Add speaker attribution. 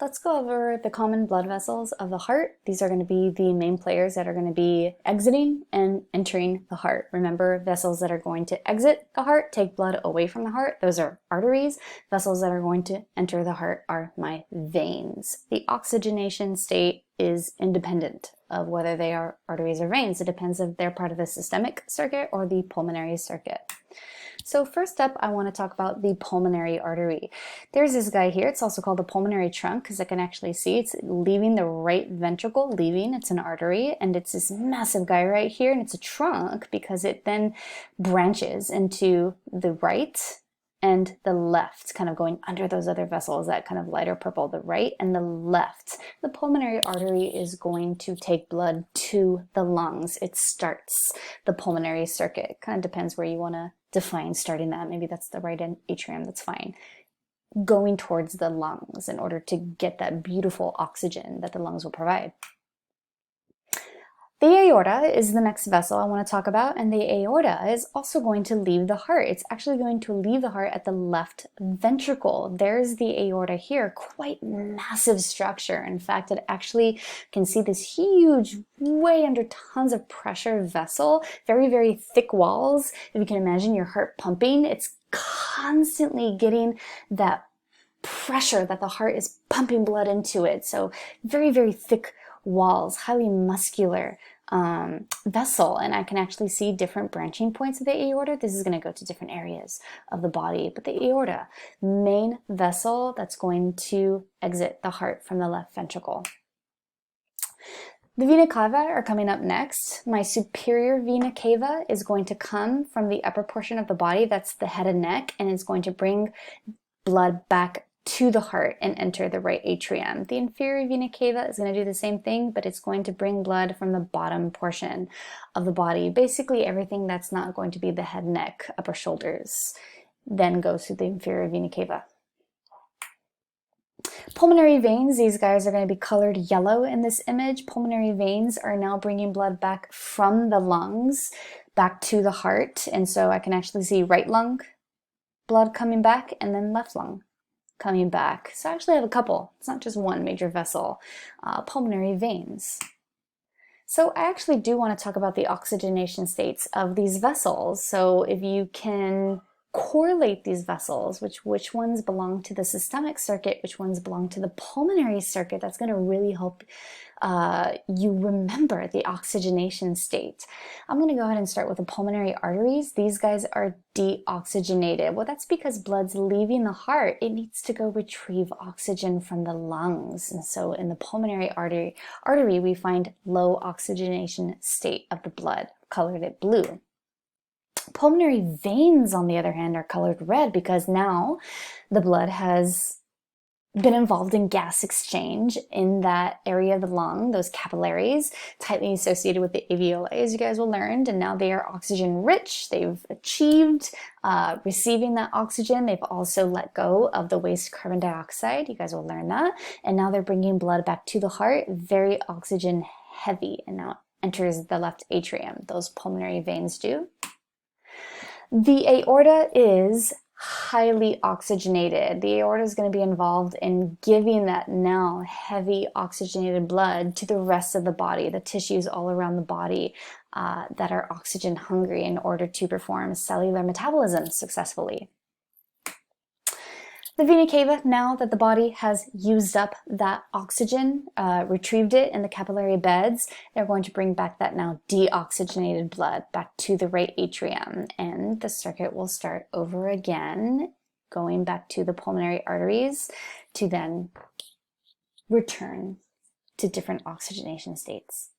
Speaker 1: Let's go over the common blood vessels of the heart. These are going to be the main players that are going to be exiting and entering the heart. Remember, vessels that are going to exit the heart take blood away from the heart. Those are arteries. Vessels that are going to enter the heart are my veins. The oxygenation state is independent of whether they are arteries or veins. It depends if they're part of the systemic circuit or the pulmonary circuit. So first up, I want to talk about the pulmonary artery. There's this guy here. It's also called the pulmonary trunk because I can actually see it's leaving the right ventricle, it's an artery, and it's this massive guy right here, and it's a trunk because it then branches into the right and the left, kind of going under those other vessels, that kind of lighter purple, the right and the left. The pulmonary artery is going to take blood to the lungs. It starts the pulmonary circuit. It kind of depends where you want to define starting that. Maybe that's the right atrium, that's fine. Going towards the lungs in order to get that beautiful oxygen that the lungs will provide. The aorta is the next vessel I want to talk about, and the aorta is also going to leave the heart. It's actually going to leave the heart at the left ventricle. There's the aorta here, quite massive structure. In fact, it actually can see this huge, way under tons of pressure vessel, very, very thick walls. If you can imagine your heart pumping, it's constantly getting that pressure that the heart is pumping blood into it. So very, very thick walls, highly muscular vessel, and I can actually see different branching points of the aorta. This is going to go to different areas of the body, but the aorta, main vessel that's going to exit the heart from the left ventricle. The vena cava are coming up next. My superior vena cava is going to come from the upper portion of the body, that's the head and neck, and it's going to bring blood back to the heart and enter the right atrium. The inferior vena cava is going to do the same thing, but it's going to bring blood from the bottom portion of the body. Basically everything that's not going to be the head, neck, upper shoulders, then goes to the inferior vena cava. Pulmonary veins, these guys are going to be colored yellow in this image. Pulmonary veins are now bringing blood back from the lungs back to the heart, and so I can actually see right lung blood coming back and then left lung coming back. So I actually have a couple. It's not just one major vessel. Pulmonary veins. So I actually do want to talk about the oxygenation states of these vessels. So if you can correlate these vessels, which ones belong to the systemic circuit, which ones belong to the pulmonary circuit, that's going to really help you remember the oxygenation state. I'm going to go ahead and start with the pulmonary arteries. These guys are deoxygenated. Well, that's because blood's leaving the heart. It needs to go retrieve oxygen from the lungs. And so in the pulmonary artery we find low oxygenation state of the blood, colored it blue. Pulmonary veins, on the other hand, are colored red because now the blood has been involved in gas exchange in that area of the lung, those capillaries, tightly associated with the alveoli, as you guys will learn, and now they are oxygen rich. They've achieved receiving that oxygen. They've also let go of the waste carbon dioxide. You guys will learn that. And now they're bringing blood back to the heart, very oxygen heavy, and now enters the left atrium. Those pulmonary veins do. The aorta is highly oxygenated. The aorta is going to be involved in giving that now heavy oxygenated blood to the rest of the body, the tissues all around the body that are oxygen hungry in order to perform cellular metabolism successfully. The vena cava, now that the body has used up that oxygen, retrieved it in the capillary beds, they're going to bring back that now deoxygenated blood back to the right atrium. And the circuit will start over again, going back to the pulmonary arteries to then return to different oxygenation states.